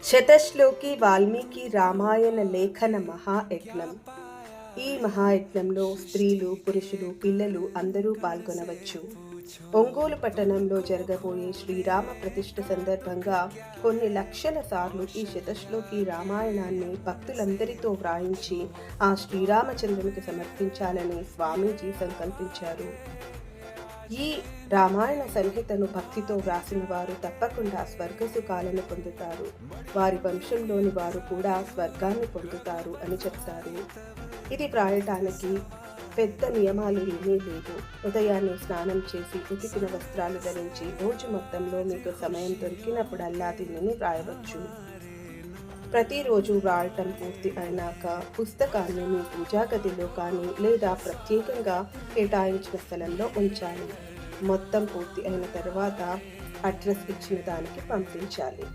శతశ్లోకి వాల్మీకి రామాయణ లేఖన మహాయజ్ఞం. ఈ మహాయజ్ఞంలో స్త్రీలు, పురుషులు, పిల్లలు అందరూ పాల్గొనవచ్చు. ఒంగోలు పట్టణంలో జరగబోయే శ్రీరామ ప్రతిష్ఠ సందర్భంగా కొన్ని లక్షల సార్లు ఈ శతశ్లోకి రామాయణాన్ని భక్తులందరితో వ్రాయించి ఆ శ్రీరామచంద్రునికి సమర్పించాలని స్వామీజీ సంకల్పించారు. ఈ రామాయణ సంహితను భక్తితో వ్రాసిన వారు తప్పకుండా స్వర్గసుఖాలను పొందుతారు. వారి వంశంలోని వారు కూడా స్వర్గాన్ని పొందుతారు అని చెప్తారు. ఇది వ్రాయటానికి పెద్ద నియమాలు ఏమీ లేవు. ఉదయాన్నే స్నానం చేసి ఉతికిన వస్త్రాలు ధరించి రోజు మొత్తంలో మీకు సమయం దొరికినప్పుడల్లా దీనిని వ్రాయవచ్చు. ప్రతిరోజు వ్రాయటం పూర్తి అయినాక పుస్తకాన్ని మీ పూజా గదిలో కానీ లేదా ప్రత్యేకంగా కేటాయించిన స్థలంలో ఉంచాలి. మొత్తం పూర్తి అయిన తర్వాత అడ్రస్ ఇచ్చిన దానికి పంపించాలి.